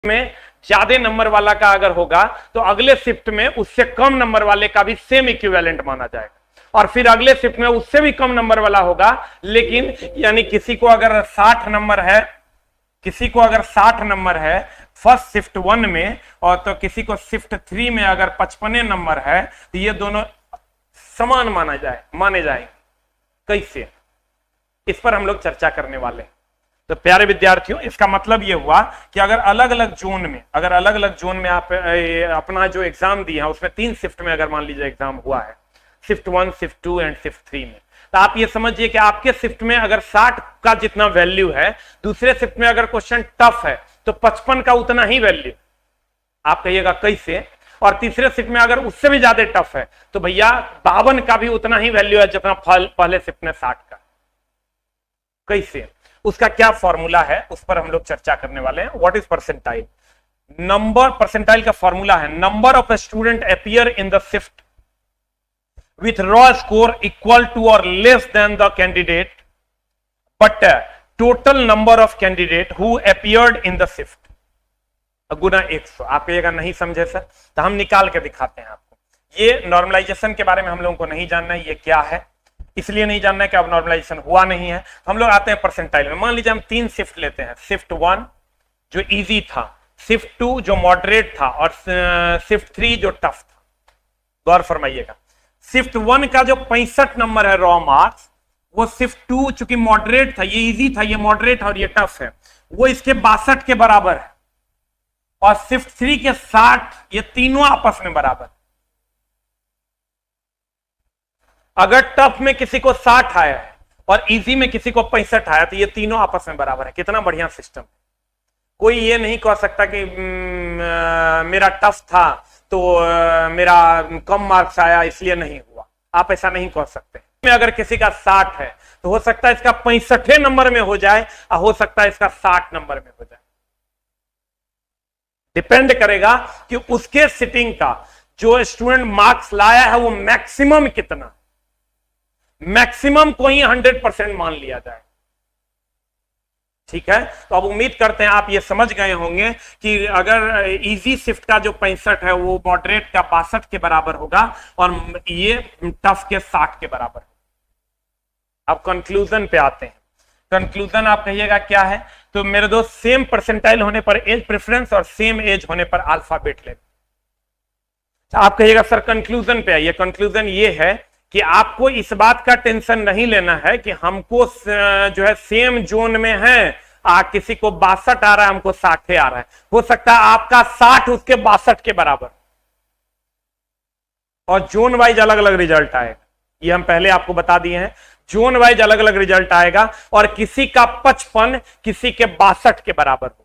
में ज्यादा नंबर वाला का अगर होगा तो अगले शिफ्ट में उससे कम नंबर वाले का भी सेम इक्विवेलेंट माना जाएगा, और फिर अगले शिफ्ट में उससे भी कम नंबर वाला होगा, लेकिन यानी किसी को अगर 60 नंबर है, किसी को अगर 60 नंबर है फर्स्ट शिफ्ट 1 में, और तो किसी को शिफ्ट 3 में अगर 55 नंबर है, तो ये दोनों समान माने जाएंगे। कैसे, इस पर हम लोग चर्चा करने वाले हैं। तो प्यारे विद्यार्थियों, इसका मतलब यह हुआ कि अगर अलग अलग जोन में आप अपना जो एग्जाम दिए हैं उसमें 3 शिफ्ट में अगर मान लीजिए एग्जाम हुआ है, शिफ्ट 1, शिफ्ट 2 एंड शिफ्ट 3 में, तो आप ये समझिए कि आपके शिफ्ट में अगर 60 का जितना वैल्यू है, दूसरे शिफ्ट में अगर क्वेश्चन टफ है तो 55 का उतना ही वैल्यू। आप कहिएगा कैसे? और तीसरे शिफ्ट में अगर उससे भी ज्यादा टफ है तो भैया 52 का भी उतना ही वैल्यू है जितना पहले शिफ्ट में 60 का। कैसे, उसका क्या फॉर्मूला है, उस पर हम लोग चर्चा करने वाले हैं। What is percentile? परसेंटाइल का फॉर्मूला है number of student appear in the shift with raw score equal to or less than the candidate but total number of candidate who appeared in the shift गुना 100। आप कहिएगा नहीं समझे sir, तो हम निकाल के दिखाते हैं आपको। ये नॉर्मलाइजेशन के बारे में हम लोगों को नहीं जानना है, ये क्या है, इसलिए नहीं जानना है कि अब नॉर्मलाइजेशन हुआ नहीं है। हम लोग आते हैं परसेंटाइल में। मान लीजिए हम 3 शिफ्ट लेते हैं, शिफ्ट 1 जो इजी था, शिफ्ट 2 जो मॉडरेट था, और शिफ्ट 3 जो टफ था। गौर फरमाइएगा, शिफ्ट 1 का जो 65 नंबर है रॉ मार्क्स, वो शिफ्ट 2 चूंकि मॉडरेट था, ये इजी था, ये मॉडरेट और ये टफ है, वो इसके 62 के बराबर है, और शिफ्ट 3 के 60, ये तीनों आपस में बराबर। अगर टफ में किसी को 60 आया है और इजी में किसी को 65 आया, तो ये तीनों आपस में बराबर है। कितना बढ़िया सिस्टम। कोई ये नहीं कह सकता कि मेरा टफ था तो मेरा कम मार्क्स आया इसलिए नहीं हुआ। आप ऐसा नहीं कह सकते। में अगर किसी का 60 है तो हो सकता है इसका 65 नंबर में हो जाए, और हो सकता है इसका 60 नंबर में हो जाए। डिपेंड करेगा कि उसके सिटिंग का जो स्टूडेंट मार्क्स लाया है वो मैक्सिमम कितना, मैक्सिमम को ही 100% मान लिया जाए। ठीक है, तो अब उम्मीद करते हैं आप ये समझ गए होंगे कि अगर इजी शिफ्ट का जो 65 है वो मॉडरेट का 62 के बराबर होगा, और ये टफ के 60 के बराबर। अब कंक्लूजन पे आते हैं। कंक्लूजन आप कहिएगा क्या है? तो मेरे दोस्त, सेम परसेंटाइल होने पर एज प्रेफरेंस और सेम एज होने पर अल्फाबेट लेवल। आप कहिएगा सर कंक्लूजन पे आइए। कंक्लूजन ये है कि आपको इस बात का टेंशन नहीं लेना है कि हमको जो है सेम जोन में है, किसी को 62 आ रहा है, हमको 60 आ रहा है। हो सकता है आपका 60 उसके 62 के बराबर, और जोन वाइज अलग अलग रिजल्ट आएगा। ये हम पहले आपको बता दिए हैं, जोन वाइज अलग अलग रिजल्ट आएगा, और किसी का 55 किसी के 62 के बराबर हो।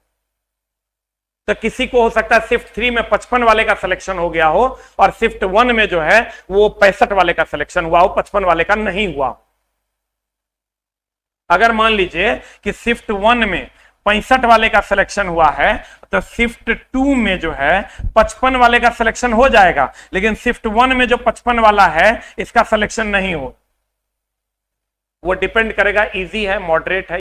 तो किसी को हो सकता है शिफ्ट 3 में 55 वाले का सिलेक्शन हो गया हो, और शिफ्ट 1 में जो है वो 65 वाले का सिलेक्शन हुआ हो, 55 वाले का नहीं हुआ। अगर मान लीजिए कि शिफ्ट 1 में 65 वाले का सिलेक्शन हुआ है, तो शिफ्ट 2 में जो है 55 वाले का सिलेक्शन हो जाएगा, लेकिन शिफ्ट 1 में जो 55 वाला है इसका सिलेक्शन नहीं हो। वो डिपेंड करेगा इजी है, मॉडरेट है।